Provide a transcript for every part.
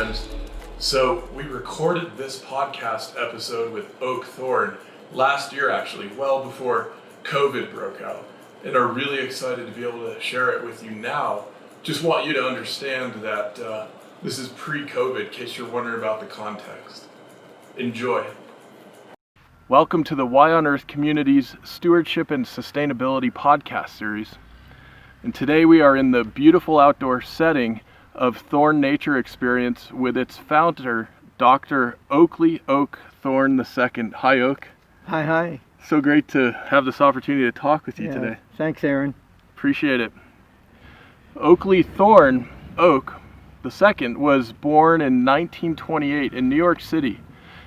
friends. So we recorded this podcast episode with Oakleigh Thorne last year, actually, well before COVID broke out, and are really excited to be able to share it with you now. Just want you to understand that this is pre-COVID, in case you're wondering about the context. Enjoy. Welcome to the Y on Earth Community's Stewardship and Sustainability podcast series. And today we are in the beautiful outdoor setting of Thorne Nature Experience with its founder, Dr. Oakleigh Thorne II. Hi, Oak. Hi. So great to have this opportunity to talk with you today. Thanks, Aaron. Appreciate it. Oakleigh Thorne, Oak II, was born in 1928 in New York City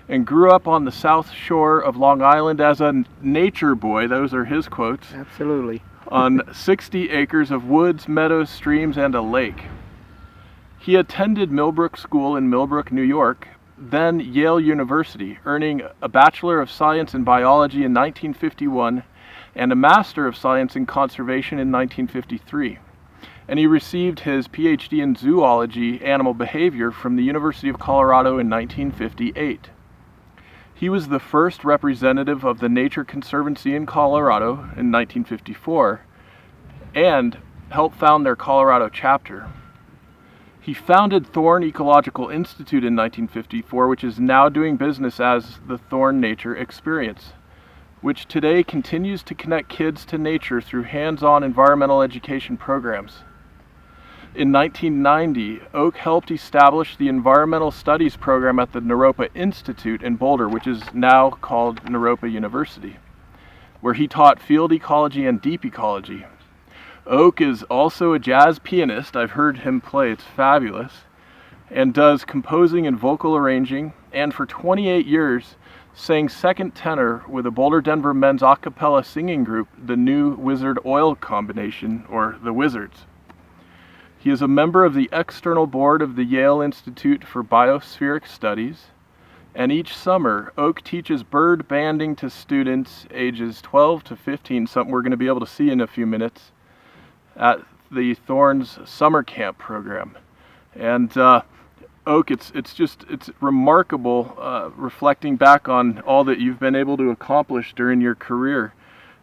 and grew up on the south shore of Long Island as a nature boy, those are his quotes. Absolutely. On 60 acres of woods, meadows, streams, and a lake. He attended Millbrook School in Millbrook, New York, then Yale University, earning a Bachelor of Science in Biology in 1951 and a Master of Science in Conservation in 1953. And he received his PhD in Zoology, Animal Behavior from the University of Colorado in 1958. He was the first representative of the Nature Conservancy in Colorado in 1954 and helped found their Colorado chapter. He founded Thorne Ecological Institute in 1954, which is now doing business as the Thorne Nature Experience, which today continues to connect kids to nature through hands-on environmental education programs. In 1990, Oak helped establish the Environmental Studies program at the Naropa Institute in Boulder, which is now called Naropa University, where he taught field ecology and deep ecology. Oak is also a jazz pianist. I've heard him play, it's fabulous, and does composing and vocal arranging, and for 28 years sang second tenor with the Boulder Denver men's a cappella singing group, the New Wizard Oil Combination, or the Wizards. He is a member of the external board of the Yale Institute for Biospheric Studies, and each summer, Oak teaches bird banding to students ages 12 to 15, something we're going to be able to see in a few minutes, at the Thorne's summer camp program. And Oak, it's remarkable reflecting back on all that you've been able to accomplish during your career,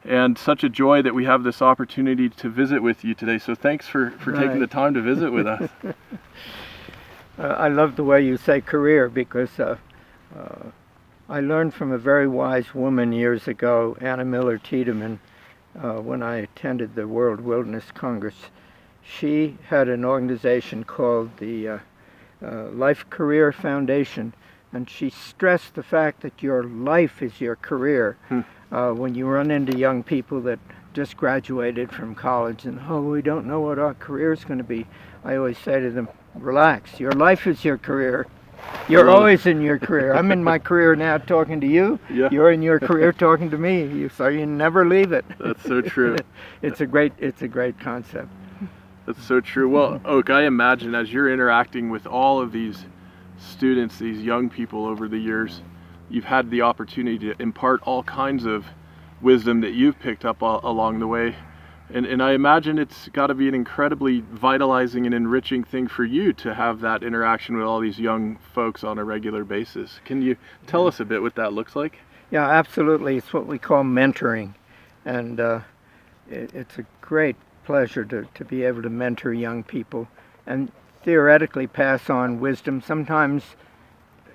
and such a joy that we have this opportunity to visit with you today. So thanks for taking the time to visit with us. I love the way you say career, because I learned from a very wise woman years ago, Anna Miller Tiedemann, when I attended the World Wilderness Congress. She had an organization called the Life Career Foundation, and she stressed the fact that your life is your career. When you run into young people that just graduated from college and, we don't know what our career is going to be, I always say to them, relax, your life is your career. You're always in your career. I'm in my career now talking to you. Yeah. You're in your career talking to me. So you never leave it. That's so true. It's a great concept. That's so true. Well, Oak, I imagine as you're interacting with all of these students, these young people over the years, you've had the opportunity to impart all kinds of wisdom that you've picked up along the way. And I imagine it's got to be an incredibly vitalizing and enriching thing for you to have that interaction with all these young folks on a regular basis. Can you tell us a bit what that looks like? Yeah, absolutely. It's what we call mentoring. And it's a great pleasure to be able to mentor young people and theoretically pass on wisdom. Sometimes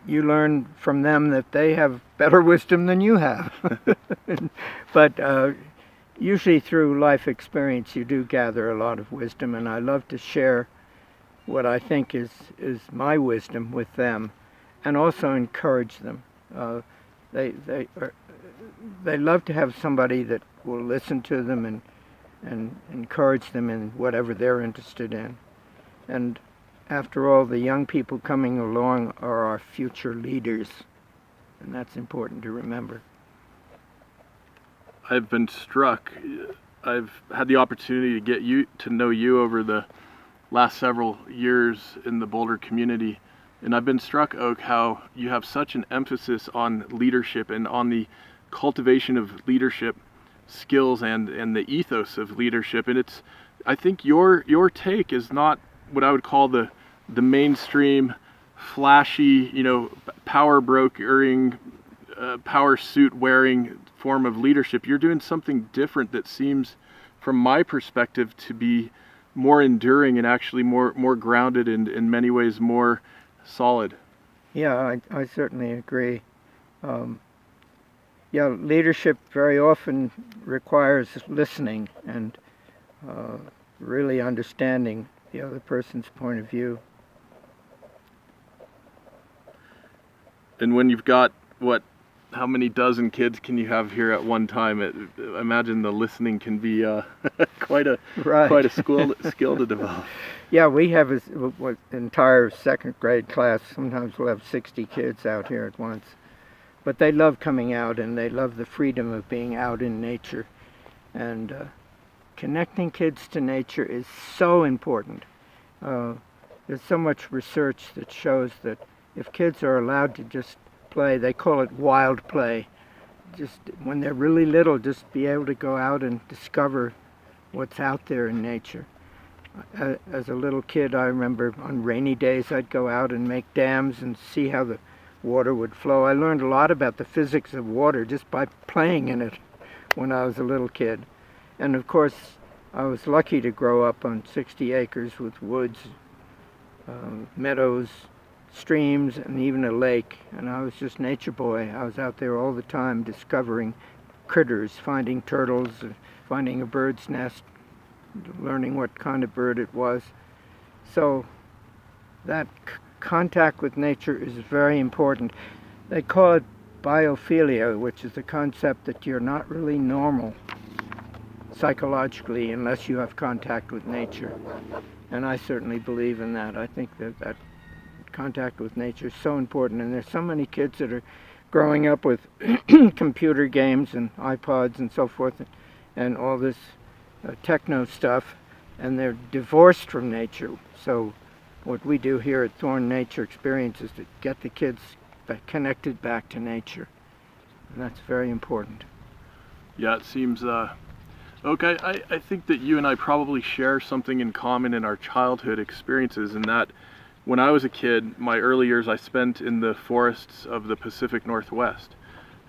you learn from them that they have better wisdom than you have. But usually through life experience you do gather a lot of wisdom, and I love to share what I think is my wisdom with them, and also encourage them. They love to have somebody that will listen to them and encourage them in whatever they're interested in. And after all, the young people coming along are our future leaders, and that's important to remember. I've been struck. I've had the opportunity to get to know you over the last several years in the Boulder community, and I've been struck, Oak, how you have such an emphasis on leadership and on the cultivation of leadership skills and the ethos of leadership. And I think your take is not what I would call the mainstream flashy, power brokering, power suit wearing form of leadership. You're doing something different that seems, from my perspective, to be more enduring and actually more grounded and in many ways more solid. Yeah, I certainly agree. Yeah, leadership very often requires listening and really understanding the other person's point of view. And when you've got, how many dozen kids can you have here at one time? I imagine the listening can be quite a skill to develop. Yeah, we have an entire second grade class. Sometimes we'll have 60 kids out here at once. But they love coming out, and they love the freedom of being out in nature. And connecting kids to nature is so important. There's so much research that shows that if kids are allowed to just play, they call it wild play. Just when they're really little, just be able to go out and discover what's out there in nature. As a little kid, I remember on rainy days I'd go out and make dams and see how the water would flow. I learned a lot about the physics of water just by playing in it when I was a little kid. And of course, I was lucky to grow up on 60 acres with woods, meadows, streams, and even a lake. And I was just nature boy. I was out there all the time discovering critters, finding turtles, finding a bird's nest, learning what kind of bird it was. So that contact with nature is very important. They call it biophilia, which is the concept that you're not really normal psychologically unless you have contact with nature. And I certainly believe in that. I think that contact with nature is so important. And there's so many kids that are growing up with computer games and iPods and so forth and all this techno stuff, and they're divorced from nature. So what we do here at Thorne Nature Experience is to get the kids connected back to nature. And that's very important. Yeah, it seems, okay, I think that you and I probably share something in common in our childhood experiences, in that when I was a kid, my early years I spent in the forests of the Pacific Northwest,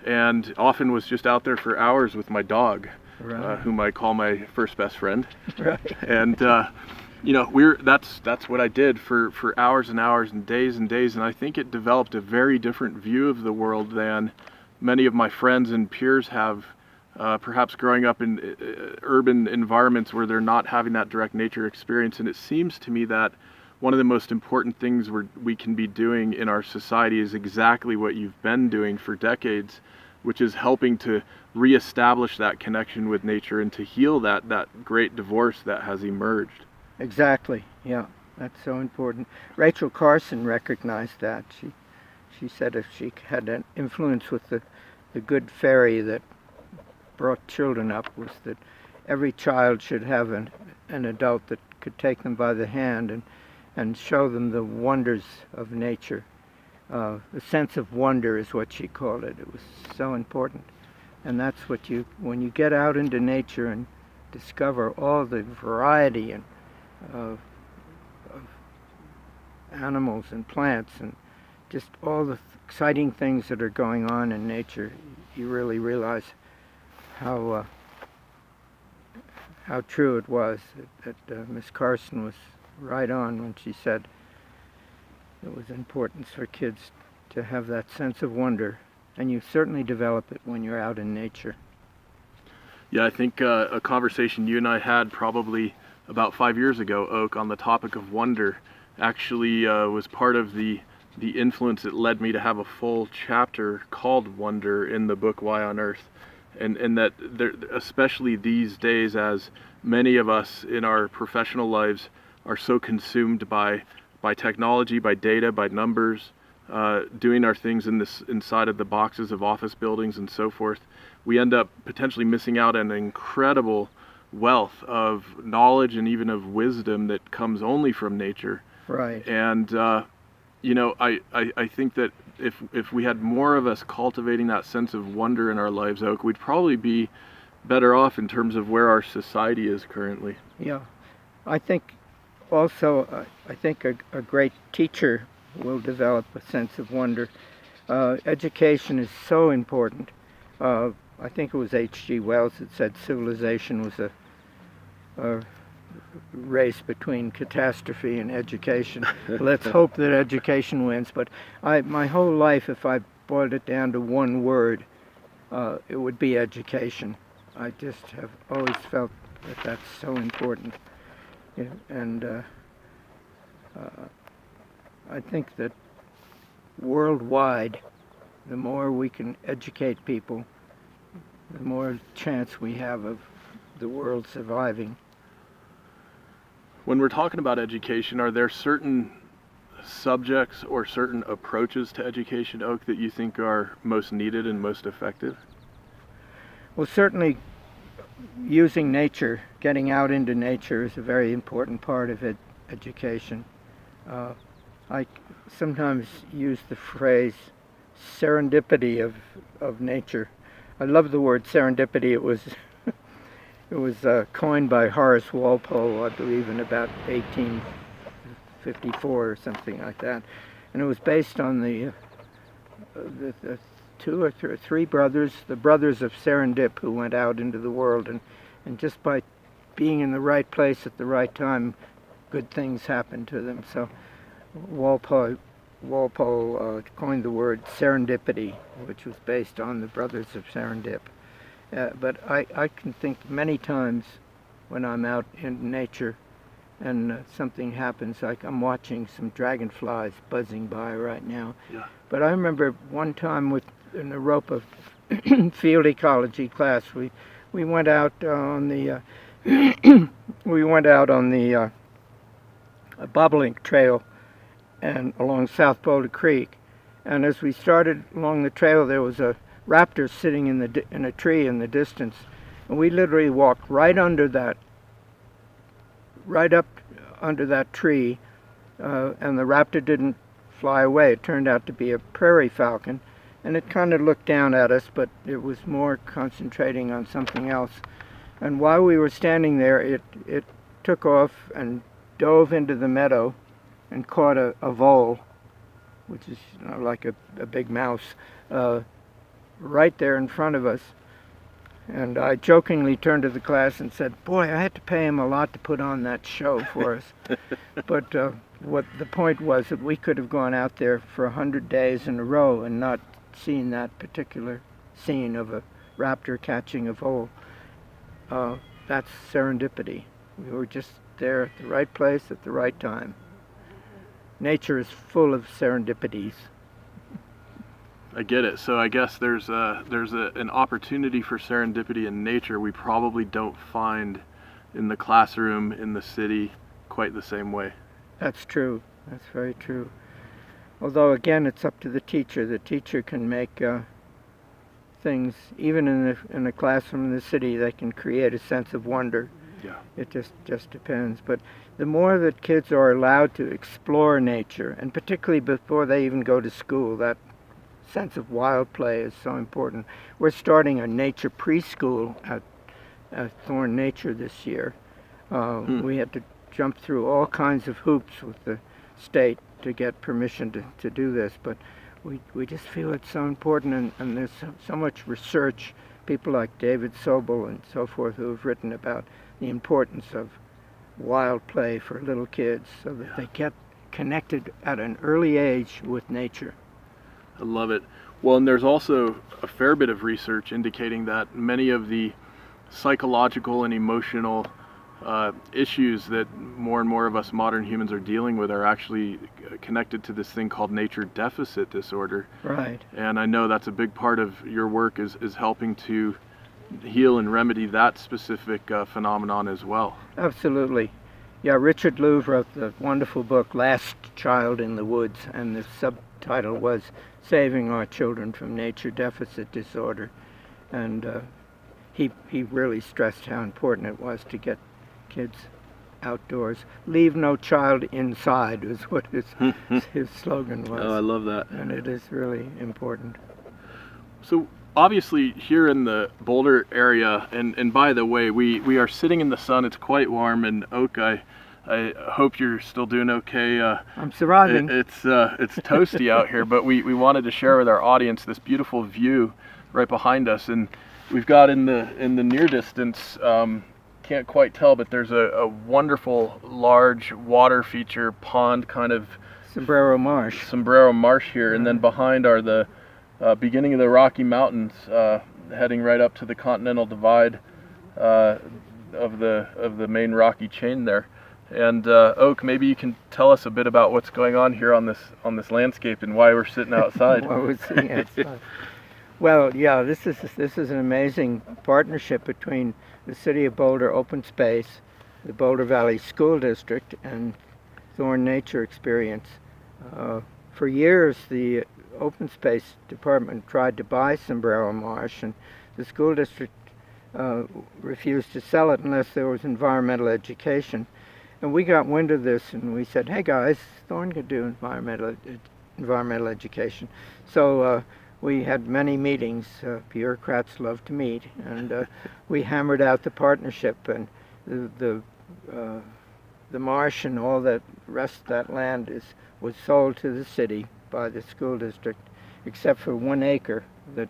and often was just out there for hours with my dog, Right. Whom I call my first best friend. Right. And that's what I did for hours and hours and days, and I think it developed a very different view of the world than many of my friends and peers have, perhaps growing up in urban environments where they're not having that direct nature experience. And it seems to me that one of the most important things we can be doing in our society is exactly what you've been doing for decades, which is helping to reestablish that connection with nature and to heal that great divorce that has emerged. Exactly. Yeah, that's so important. Rachel Carson recognized that. She said if she had an influence with the good fairy that brought children up, was that every child should have an adult that could take them by the hand and show them the wonders of nature. The sense of wonder is what she called it. It was so important. And that's what when you get out into nature and discover all the variety and of animals and plants and just all the exciting things that are going on in nature, you really realize how true it was that Miss Carson was right on when she said it was important for kids to have that sense of wonder, and you certainly develop it when you're out in nature. Yeah, I think a conversation you and I had probably about 5 years ago, Oak, on the topic of wonder, actually was part of the influence that led me to have a full chapter called Wonder in the book Why on Earth. And that there, especially these days, as many of us in our professional lives are so consumed by technology, by data, by numbers, doing our things inside of the boxes of office buildings and so forth, we end up potentially missing out on an incredible wealth of knowledge and even of wisdom that comes only from nature. Right. And I think that if we had more of us cultivating that sense of wonder in our lives, Oak, we'd probably be better off in terms of where our society is currently. Yeah. I think also, a great teacher will develop a sense of wonder. Education is so important. I think it was H.G. Wells that said civilization was a race between catastrophe and education. Let's hope that education wins. But my whole life, if I boiled it down to one word, it would be education. I just have always felt that that's so important. And I think that worldwide, the more we can educate people, the more chance we have of the world surviving. When we're talking about education, are there certain subjects or certain approaches to education, Oak, that you think are most needed and most effective? Well, certainly using nature, getting out into nature is a very important part of education. I sometimes use the phrase serendipity of nature. I love the word serendipity. It was coined by Horace Walpole, I believe, in about 1854 or something like that, and it was based on the two or three brothers, the brothers of Serendip, who went out into the world, and just by being in the right place at the right time, good things happened to them. So Walpole coined the word serendipity, which was based on the brothers of Serendip. But I can think many times when I'm out in nature and something happens, like I'm watching some dragonflies buzzing by right now. Yeah. But I remember one time in the rope of field ecology class, we went out on the bobolink trail and along South Boulder Creek, and as we started along the trail, there was a raptor sitting in a tree in the distance, and we literally walked right up under that tree, and the raptor didn't fly away. It turned out to be a prairie falcon, and it kind of looked down at us, but it was more concentrating on something else. And while we were standing there, it took off and dove into the meadow and caught a vole, which is like a big mouse, right there in front of us. And I jokingly turned to the class and said, "Boy, I had to pay him a lot to put on that show for us." But what the point was that we could have gone out there for 100 days in a row and not seen that particular scene of a raptor catching a vole. That's serendipity. We were just there at the right place at the right time. Nature is full of serendipities. I get it. So I guess there's an opportunity for serendipity in nature we probably don't find in the classroom, in the city, quite the same way. That's true. That's very true. Although again, it's up to the teacher. The teacher can make things, even in the classroom in the city, they can create a sense of wonder. Yeah. It just depends. But the more that kids are allowed to explore nature, and particularly before they even go to school, that sense of wild play is so important. We're starting a nature preschool at Thorne Nature this year. We had to jump through all kinds of hoops with the state to get permission to do this, but we just feel it's so important, and there's so much research, people like David Sobel and so forth, who have written about the importance of wild play for little kids so that they get connected at an early age with nature. I love it. Well, and there's also a fair bit of research indicating that many of the psychological and emotional issues that more and more of us modern humans are dealing with are actually connected to this thing called nature deficit disorder. Right. And I know that's a big part of your work is helping to heal and remedy that specific phenomenon as well. Absolutely. Yeah, Richard Louv wrote the wonderful book Last Child in the Woods, and the subtitle was Saving Our Children from Nature Deficit Disorder. And he really stressed how important it was to get kids outdoors. Leave no child inside is what his slogan was. Oh, I love that. And it is really important. So obviously here in the Boulder area, and by the way, we are sitting in the sun. It's quite warm, and Oak, I hope you're still doing okay. I'm surviving. It's toasty out here, but we wanted to share with our audience this beautiful view right behind us, and we've got in the near distance. Can't quite tell, but there's a wonderful large water feature pond, kind of Sombrero Marsh here, and then behind are the beginning of the Rocky Mountains, heading right up to the Continental Divide of the main Rocky chain there. And Oak, maybe you can tell us a bit about what's going on here on this landscape and why we're sitting outside. Why we're sitting outside. Well, yeah, this is an amazing partnership between the City of Boulder Open Space, the Boulder Valley School District, and Thorne Nature Experience. For years, the Open Space Department tried to buy Sombrero Marsh, and the school district refused to sell it unless there was environmental education. And we got wind of this, and we said, "Hey guys, Thorne could do environmental education." So we had many meetings. Bureaucrats love to meet, and we hammered out the partnership. And the marsh and all that rest of that land was sold to the city by the school district, except for 1 acre that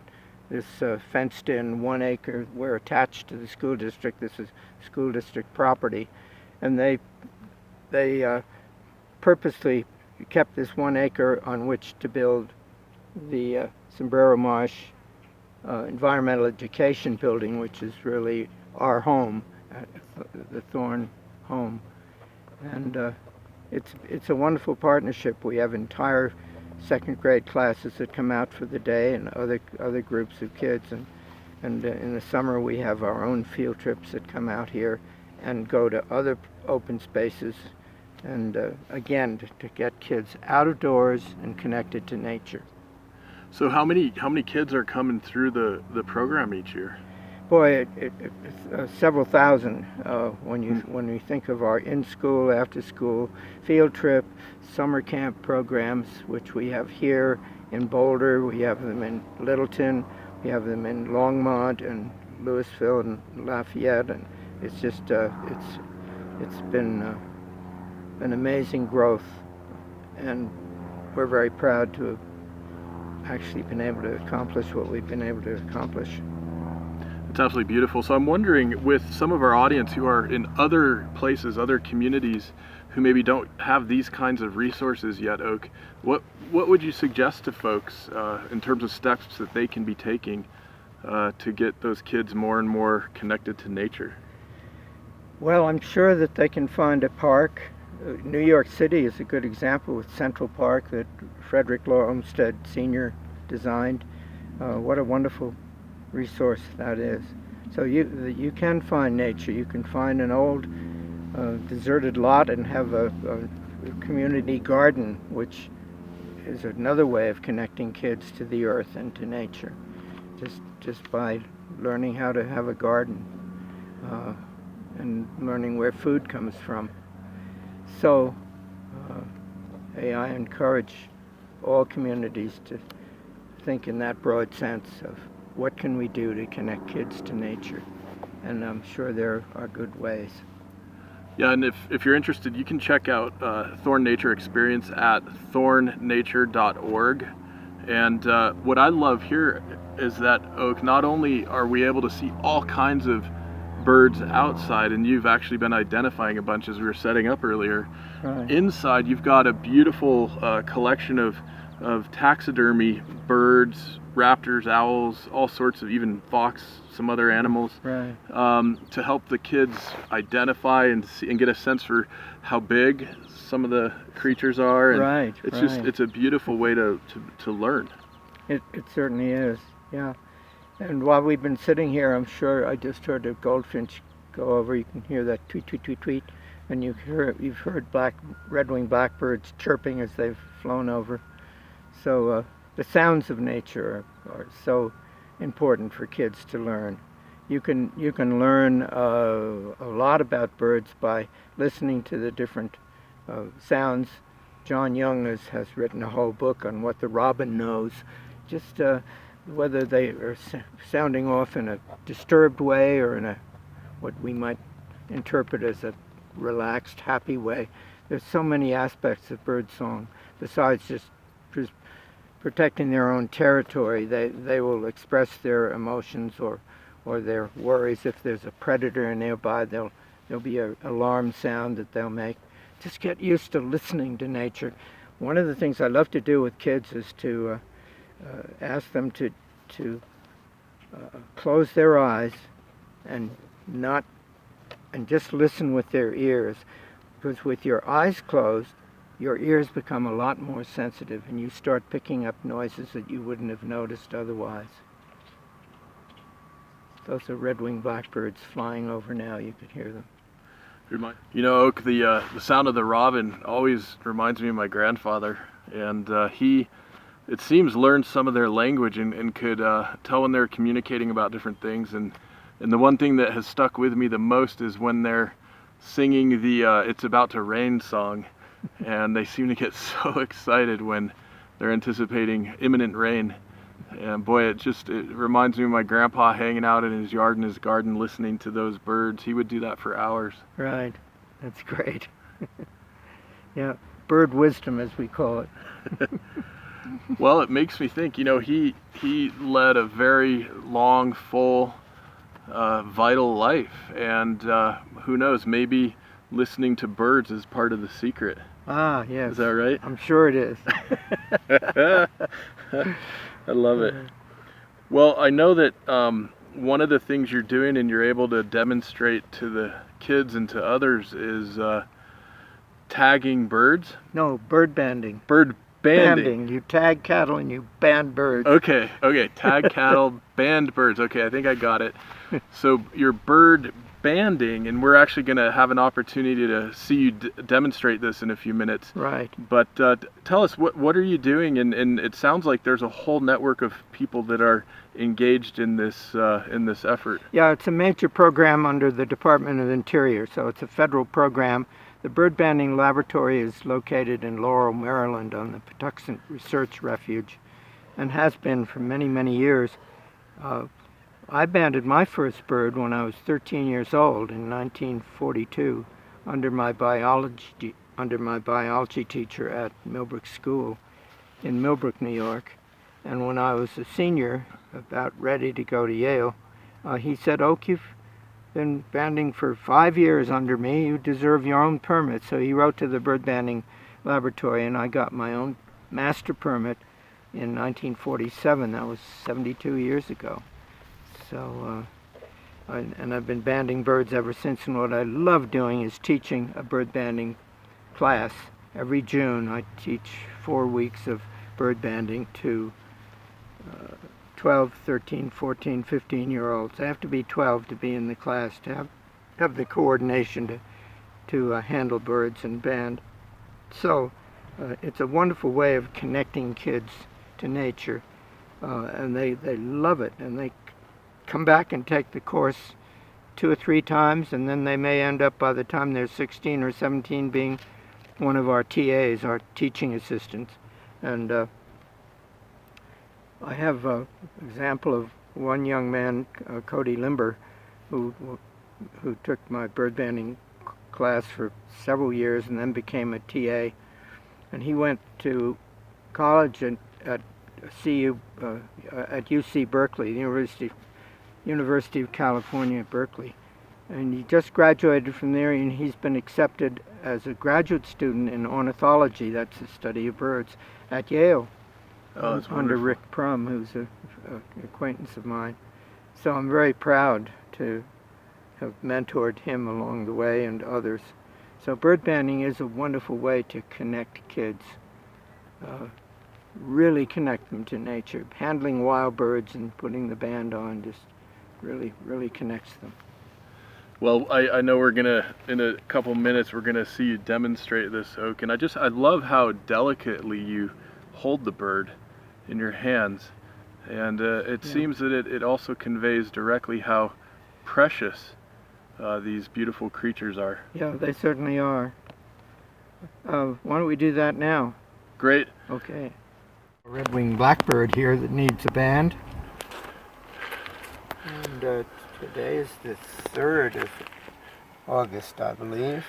this fenced-in 1 acre. We're attached to the school district. This is school district property, and they purposely kept this 1 acre on which to build the Sombrero Marsh Environmental Education Building, which is really our home, the Thorne home. And it's a wonderful partnership. We have entire second grade classes that come out for the day, and other groups of kids, and in the summer we have our own field trips that come out here and go to other open spaces, and again to get kids out of doors and connected to nature. So how many kids are coming through the program each year? Boy, it's several thousand when you think of our in-school, after-school field trip, summer camp programs, which we have here in Boulder. We have them in Littleton, we have them in Longmont and Louisville and Lafayette, and it's just it's been an amazing growth, and we're very proud to have actually been able to accomplish what we've been able to accomplish. It's absolutely beautiful. So I'm wondering, with some of our audience who are in other places, other communities, who maybe don't have these kinds of resources yet, Oak, what would you suggest to folks in terms of steps that they can be taking to get those kids more and more connected to nature? Well, I'm sure that they can find a park. New York City is a good example with Central Park that Frederick Law Olmsted Sr. designed. What a wonderful resource that is. So you can find nature. You can find an old deserted lot and have a community garden, which is another way of connecting kids to the earth and to nature, just by learning how to have a garden and learning where food comes from. So I encourage all communities to think in that broad sense of what can we do to connect kids to nature, and I'm sure there are good ways. Yeah, and if you're interested, you can check out Thorne Nature Experience at thornenature.org. And what I love here is that, Oak, not only are we able to see all kinds of birds outside, and you've actually been identifying a bunch as we were setting up earlier. Right. Inside, you've got a beautiful collection of taxidermy birds, raptors, owls, all sorts of, even fox, some other animals, Right. To help the kids identify and see, and get a sense for how big some of the creatures are. And Right, it's right. just, it's a beautiful way to learn. It certainly is, yeah. And while we've been sitting here, I'm sure I just heard a goldfinch go over. You can hear that tweet, tweet, tweet, tweet, and you've heard red-winged blackbirds chirping as they've flown over. So the sounds of nature are so important for kids to learn. You can learn a lot about birds by listening to the different sounds. John Young has written a whole book on what the robin knows, just whether they are sounding off in a disturbed way or in what we might interpret as a relaxed, happy way. There's so many aspects of birdsong besides just protecting their own territory. They will express their emotions or their worries. If there's a predator nearby, there'll be an alarm sound that they'll make. Just get used to listening to nature. One of the things I love to do with kids is to ask them to close their eyes and just listen with their ears, because with your eyes closed, your ears become a lot more sensitive and you start picking up noises that you wouldn't have noticed otherwise. Those are red-winged blackbirds flying over now. You could hear them. You know, Oak, the sound of the robin always reminds me of my grandfather, and he, it seems, learned some of their language and could tell when they're communicating about different things. And the one thing that has stuck with me the most is when they're singing the "It's About to Rain" song, and they seem to get so excited when they're anticipating imminent rain. And boy, it reminds me of my grandpa hanging out in his yard in his garden listening to those birds. He would do that for hours. Right. That's great. Yeah, bird wisdom, as we call it. Well, it makes me think, you know, he led a very long, full, vital life, and who knows, maybe listening to birds is part of the secret. Ah, yes. Is that right? I'm sure it is. I love it. Well, I know that one of the things you're doing and you're able to demonstrate to the kids and to others is tagging birds. No, bird banding. Bird banding. You tag cattle and you band birds. Okay, tag cattle, band birds. Okay, I think I got it. So you're bird banding, and we're actually going to have an opportunity to see you demonstrate this in a few minutes. Right. But tell us, what are you doing? And it sounds like there's a whole network of people that are engaged in this effort. Yeah, it's a major program under the Department of Interior, so it's a federal program. The bird banding laboratory is located in Laurel, Maryland, on the Patuxent Research Refuge, and has been for many, many years. I banded my first bird when I was 13 years old in 1942 under my biology teacher at Millbrook School in Millbrook, New York. And when I was a senior, about ready to go to Yale, he said, "Oak, you've been banding for 5 years under me. You deserve your own permit." So he wrote to the bird banding laboratory, and I got my own master permit in 1947. That was 72 years ago. So, and I've been banding birds ever since, and what I love doing is teaching a bird banding class. Every June I teach 4 weeks of bird banding to 12, 13, 14, 15-year-olds. They have to be 12 to be in the class, to have the coordination to handle birds and band. So it's a wonderful way of connecting kids to nature, and they love it, and they come back and take the course 2 or 3 times, and then they may end up, by the time they're 16 or 17, being one of our TAs, our teaching assistants. And I have an example of one young man, Cody Limber, who took my bird banding class for several years and then became a TA. And he went to college at UC Berkeley, the University of California at Berkeley. And he just graduated from there, and he's been accepted as a graduate student in ornithology, that's the study of birds, at Yale. Oh, that's under wonderful. Rick Prum, who's an acquaintance of mine. So I'm very proud to have mentored him along the way, and others. So bird banding is a wonderful way to connect kids, really connect them to nature. Handling wild birds and putting the band on just really connects them. Well, I know we're gonna, in a couple minutes, we're gonna see you demonstrate this, Oak, and I love how delicately you hold the bird in your hands, and it seems that it also conveys directly how precious these beautiful creatures are. Yeah, they certainly are. Why don't we do that now? Great. Okay. A red-winged blackbird here that needs a band. And today is the 3rd of August, I believe.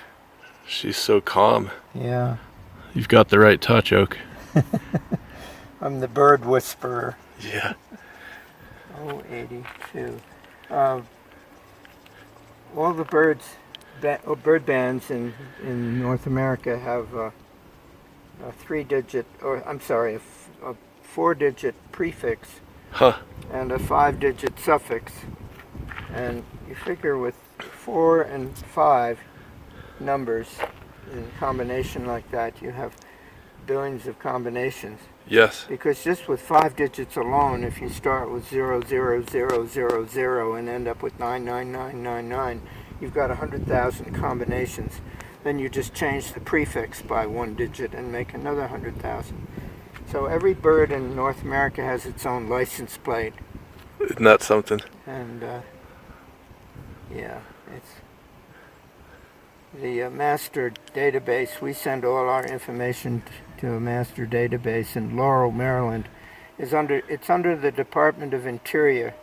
She's so calm. Yeah. You've got the right touch, Oak. I'm the bird whisperer. Yeah. 82. All the bird bands in North America have a 3-digit, or I'm sorry, a 4-digit prefix and a 5-digit suffix. And you figure with 4 and 5 numbers in combination like that, you have billions of combinations. Yes. Because just with 5 digits alone, if you start with 00000 and end up with 99999, you've got 100,000 combinations. Then you just change the prefix by 1 digit and make another 100,000. So every bird in North America has its own license plate. Isn't that something? And yeah, it's the master database. We send all our information to a master database in Laurel, Maryland. It's under the Department of Interior.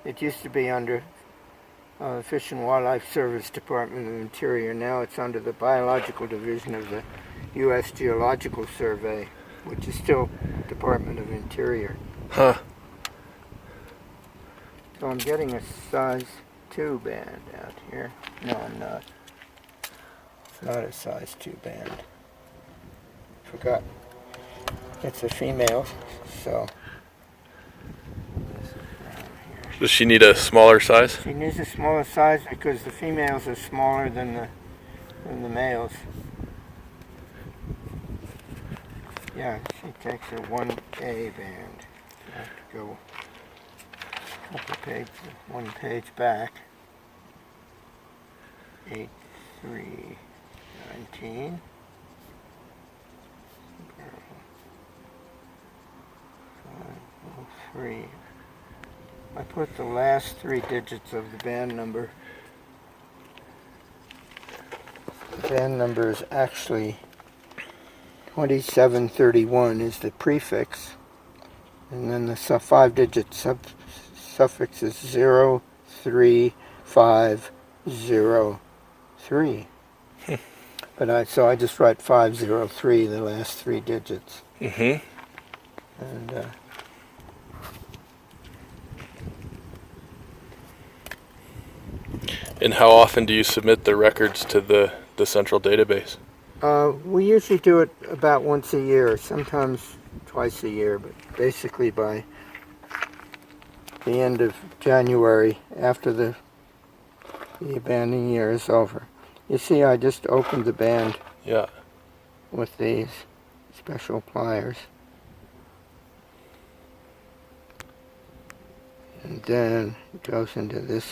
It used to be under Fish and Wildlife Service Department of Interior. Now it's under the Biological Division of the U.S. Geological Survey, which is still Department of Interior. Huh. So I'm getting a size 2 band out here. No, I'm not. It's not a size 2 band. Forgot. It's a female, so. Does she need a smaller size? She needs a smaller size because the females are smaller than the males. Yeah, she takes a 1A band. I have to go one page back. 8319. 503. I put the last 3 digits of the band number. The band number is actually 2731 is the prefix, and then the 5-digit suffix is 03503. So I just write 503, the last 3 digits. Mm-hmm. And And how often do you submit the records to the central database? we usually do it about once a year, sometimes twice a year, but basically by the end of January, after the banding year is over. You see, I just opened the band with these special pliers. And then it goes into this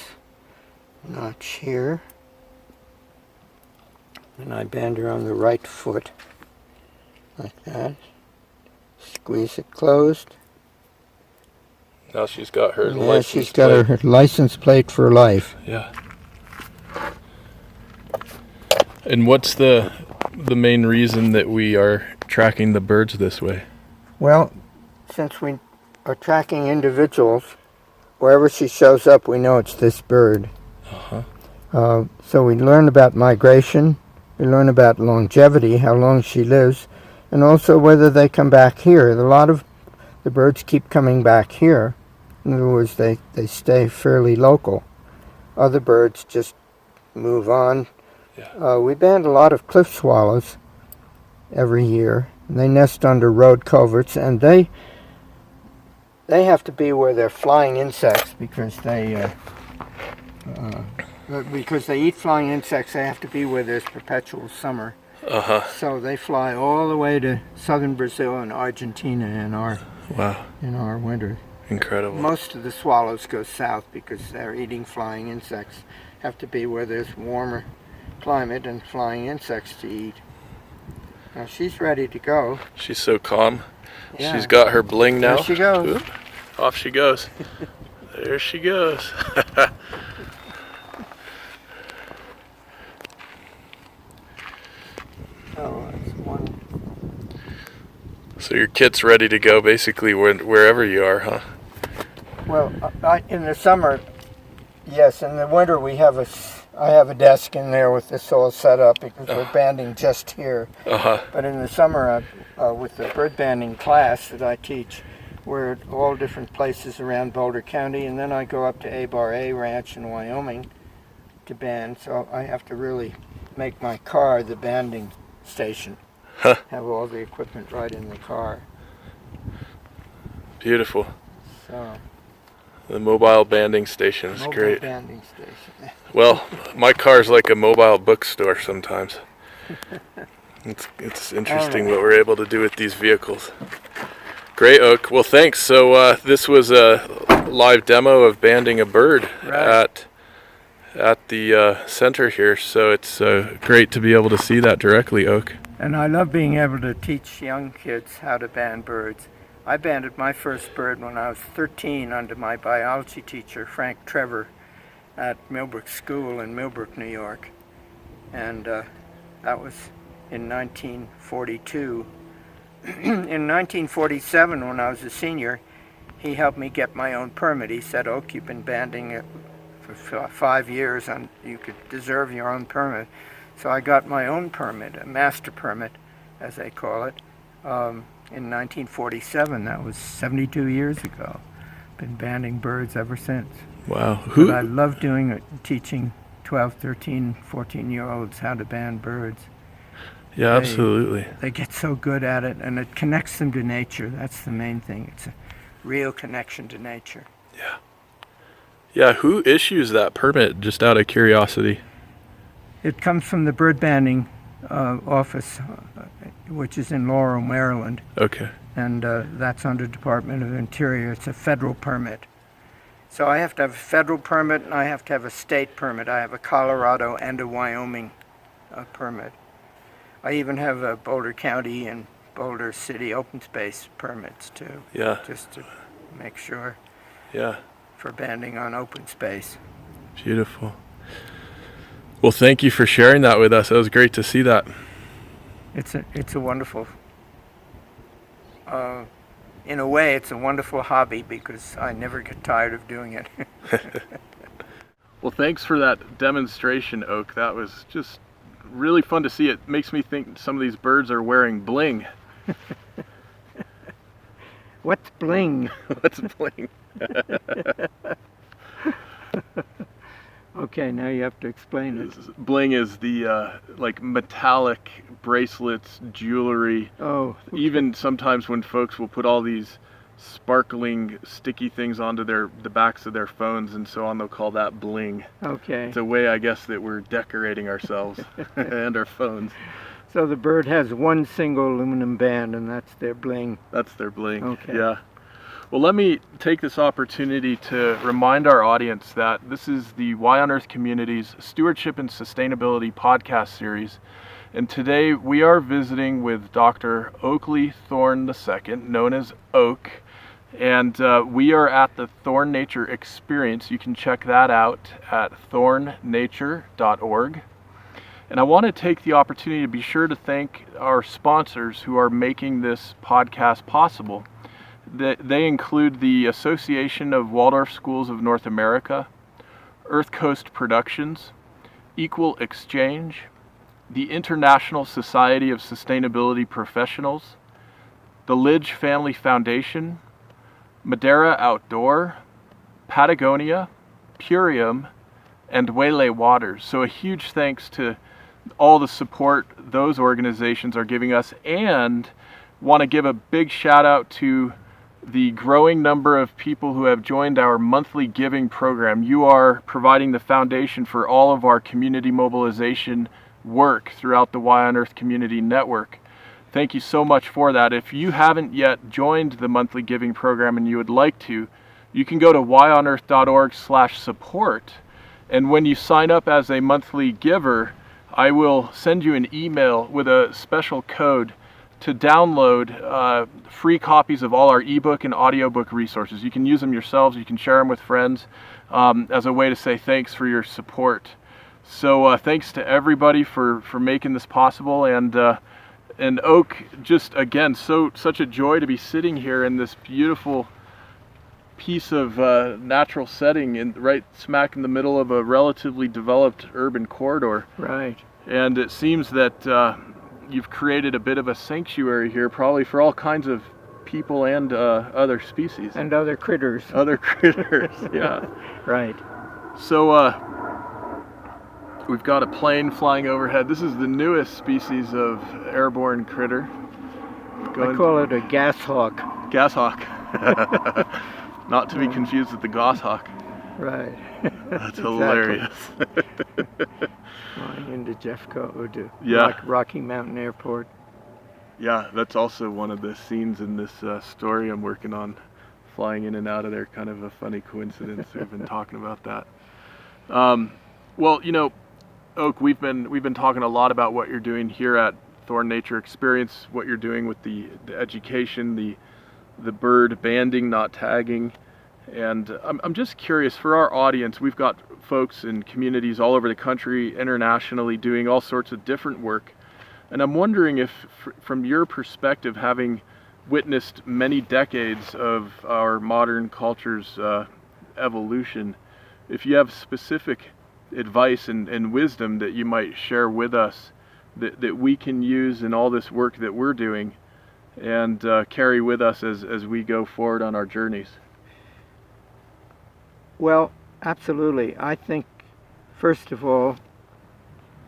notch here. And I band her on the right foot, like that. Squeeze it closed. Now she's got her license plate. She's got her license plate for life. Yeah. And what's the main reason that we are tracking the birds this way? Well, since we are tracking individuals, wherever she shows up, we know it's this bird. So we learn about migration, we learn about longevity, how long she lives, and also whether they come back here. A lot of the birds keep coming back here. In other words, they stay fairly local. Other birds just move on. Yeah. We band a lot of cliff swallows every year. They nest under road culverts, and they have to be where they're flying insects because they eat flying insects. They have to be where there's perpetual summer. So they fly all the way to southern Brazil and Argentina in our winter. Incredible. Most of the swallows go south because they're eating flying insects. Have to be where there's warmer climate and flying insects to eat. Now she's ready to go. She's so calm. Yeah. She's got her bling now. There she goes. Oop. Off she goes. There she goes. Oh, that's one. So your kit's ready to go basically wherever you are, huh? Well, in the summer, yes. In the winter, we have I have a desk in there with this all set up because we're banding just here. Uh-huh. But in the summer, with the bird banding class that I teach, we're at all different places around Boulder County, and then I go up to A-Bar A Ranch in Wyoming to band, so I have to really make my car the banding station. Huh. Have all the equipment right in the car. Beautiful. So, The mobile banding station is great. Banding station. Well, my car's like a mobile bookstore sometimes. It's interesting what we're able to do with these vehicles. Great, Oak. Well, thanks. So this was a live demo of banding a bird at the center here. So it's great to be able to see that directly, Oak. And I love being able to teach young kids how to band birds. I banded my first bird when I was 13 under my biology teacher, Frank Trevor, at Millbrook School in Millbrook, New York. And that was in 1942. In 1947, when I was a senior, he helped me get my own permit. He said, "Oak, you've been banding it for 5 years and you could deserve your own permit." So I got my own permit, a master permit, as they call it, in 1947. That was 72 years ago. Been banding birds ever since. Wow. But I love doing it, teaching 12, 13, 14-year-olds how to band birds. Yeah, absolutely. They get so good at it, and it connects them to nature. That's the main thing. It's a real connection to nature. Yeah. Yeah, who issues that permit, just out of curiosity? It comes from the bird banding office, which is in Laurel, Maryland. Okay. And that's under Department of Interior. It's a federal permit. So I have to have a federal permit, and I have to have a state permit. I have a Colorado and a Wyoming permit. I even have a Boulder County and Boulder City open space permits too. Yeah. Just to make sure. Yeah. For banding on open space. Beautiful. Well, thank you for sharing that with us. It was great to see that. It's a wonderful. In a way, it's a wonderful hobby because I never get tired of doing it. Well, thanks for that demonstration, Oak. That was just really fun to see. It makes me think some of these birds are wearing bling. What's bling? What's bling? Okay, now you have to explain it. Bling is the like metallic bracelets, jewelry. Oh. Okay. Even sometimes when folks will put all these sparkling sticky things onto the backs of their phones and so on, they'll call that bling. Okay. It's a way, I guess, that we're decorating ourselves and our phones. So the bird has one single aluminum band, and that's their bling. That's their bling. Okay. Yeah. Well, let me take this opportunity to remind our audience that this is the Y on Earth Community's Stewardship and Sustainability podcast series. And today we are visiting with Dr. Oakleigh Thorne II, known as Oak. And we are at the Thorne Nature Experience. You can check that out at thornenature.org. And I want to take the opportunity to be sure to thank our sponsors who are making this podcast possible. They include the Association of Waldorf Schools of North America, Earth Coast Productions, Equal Exchange, the International Society of Sustainability Professionals, the Lidge Family Foundation, Madeira Outdoor, Patagonia, Purium, and Waylay Waters. So a huge thanks to all the support those organizations are giving us, and want to give a big shout out to the growing number of people who have joined our monthly giving program. You are providing the foundation for all of our community mobilization work throughout the Y on Earth Community Network. Thank you so much for that. If you haven't yet joined the monthly giving program and you would like to, you can go to yonearth.org/support. And when you sign up as a monthly giver, I will send you an email with a special code to download free copies of all our ebook and audiobook resources. You can use them yourselves, you can share them with friends as a way to say thanks for your support. So thanks to everybody for making this possible, and Oak, just again, such a joy to be sitting here in this beautiful piece of natural setting right smack in the middle of a relatively developed urban corridor. Right. And it seems that you've created a bit of a sanctuary here, probably for all kinds of people and other species. And other critters. Other critters, yeah. Right. So we've got a plane flying overhead. This is the newest species of airborne critter. I call it a gas hawk. Gas hawk. Not to be confused with the goshawk. Right. That's hilarious. Flying into Jeffco or to Yeah. Rocky Mountain Airport. Yeah, that's also one of the scenes in this story I'm working on, flying in and out of there. Kind of a funny coincidence. We've been talking about that. Well, you know, Oak, we've been talking a lot about what you're doing here at Thorne Nature Experience, what you're doing with the education, the bird banding, not tagging. And I'm just curious, for our audience, we've got folks in communities all over the country, internationally, doing all sorts of different work. And I'm wondering if, from your perspective, having witnessed many decades of our modern culture's evolution, if you have specific advice and wisdom that you might share with us that we can use in all this work that we're doing and carry with us as we go forward on our journeys. Well, absolutely. I think, first of all,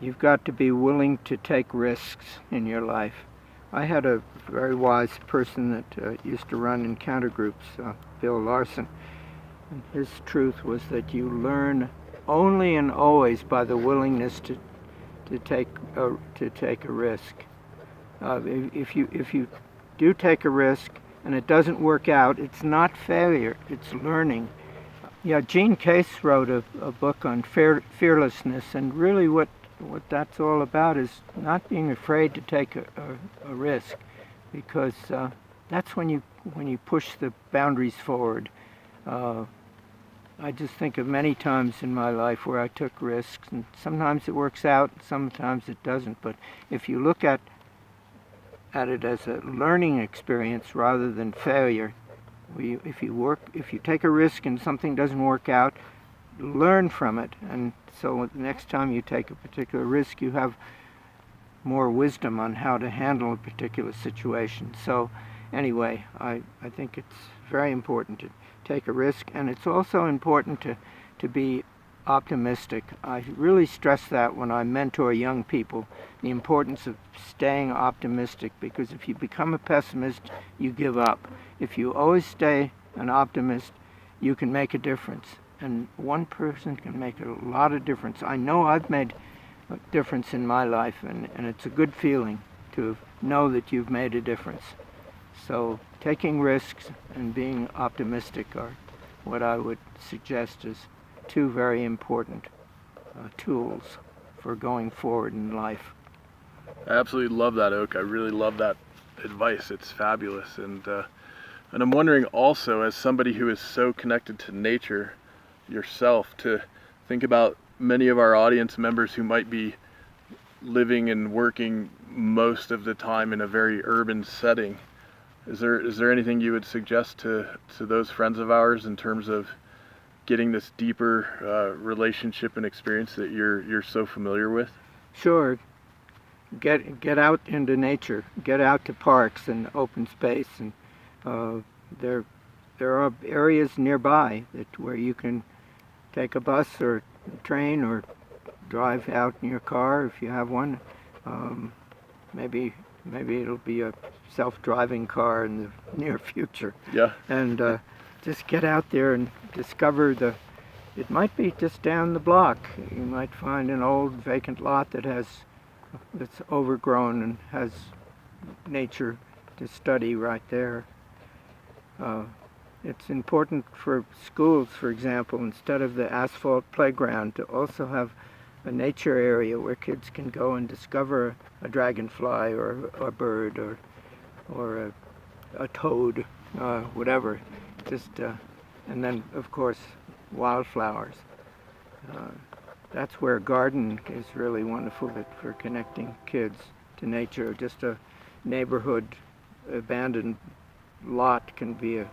you've got to be willing to take risks in your life. I had a very wise person that used to run encounter groups, Bill Larson. And his truth was that you learn only and always by the willingness to take a risk. If you do take a risk and it doesn't work out, it's not failure, it's learning. Yeah, Gene Case wrote a book on fearlessness, and really what that's all about is not being afraid to take a risk, because that's when you push the boundaries forward. I just think of many times in my life where I took risks, and sometimes it works out, sometimes it doesn't. But if you look at it as a learning experience rather than failure, if you take a risk and something doesn't work out, learn from it, and so the next time you take a particular risk, you have more wisdom on how to handle a particular situation. So anyway, I think it's very important to take a risk, and it's also important to be optimistic. I really stress that when I mentor young people, the importance of staying optimistic, because if you become a pessimist, you give up. If you always stay an optimist, you can make a difference. And one person can make a lot of difference. I know I've made a difference in my life, and it's a good feeling to know that you've made a difference. So taking risks and being optimistic are what I would suggest as two very important tools for going forward in life. I absolutely love that, Oak. I really love that advice. It's fabulous. And I'm wondering also, as somebody who is so connected to nature yourself, to think about many of our audience members who might be living and working most of the time in a very urban setting. Is there anything you would suggest to those friends of ours in terms of getting this deeper relationship and experience that you're so familiar with? Sure. Get out into nature. Get out to parks and open space, and there are areas nearby where you can take a bus or a train or drive out in your car if you have one. Maybe it'll be a self-driving car in the near future. Yeah. And just get out there and discover it might be just down the block. You might find an old vacant lot that's overgrown and has nature to study right there. It's important for schools, for example, instead of the asphalt playground, to also have a nature area where kids can go and discover a dragonfly or a bird or a toad, whatever. And then, of course, wildflowers. That's where a garden is really wonderful for connecting kids to nature. Just a neighborhood abandoned lot can be a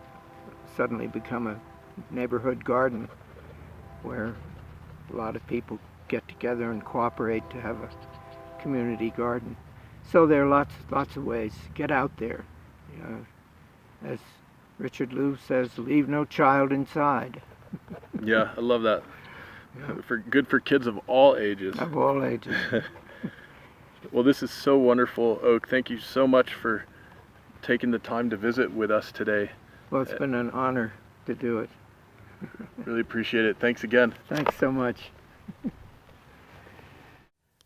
suddenly become a neighborhood garden where a lot of people get together and cooperate to have a community garden. So there are lots of ways. Get out there. As Richard Louv says, leave no child inside. Yeah, I love that. Good for kids of all ages. Of all ages. Well, this is so wonderful, Oak. Thank you so much for taking the time to visit with us today. Well, it's been an honor to do it. Really appreciate it. Thanks again. Thanks so much.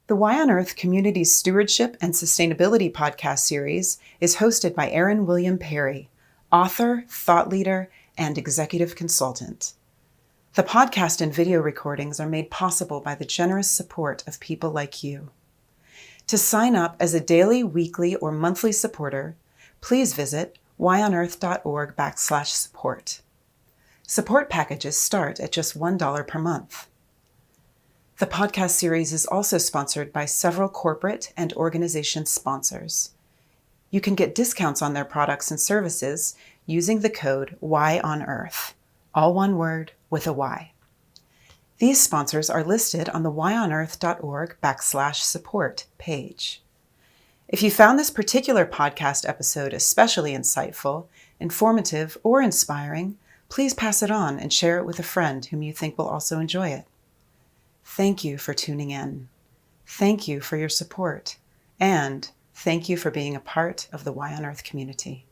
The Why on Earth Community Stewardship and Sustainability podcast series is hosted by Aaron William Perry, author, thought leader, and executive consultant. The podcast and video recordings are made possible by the generous support of people like you. To sign up as a daily, weekly, or monthly supporter, please visit whyonearth.org/support. Support packages start at just $1 per month. The podcast series is also sponsored by several corporate and organization sponsors. You can get discounts on their products and services using the code WHYONEARTH, all one word with a Y. These sponsors are listed on the whyonearth.org/support page. If you found this particular podcast episode especially insightful, informative, or inspiring, please pass it on and share it with a friend whom you think will also enjoy it. Thank you for tuning in. Thank you for your support. And thank you for being a part of the Why on Earth community.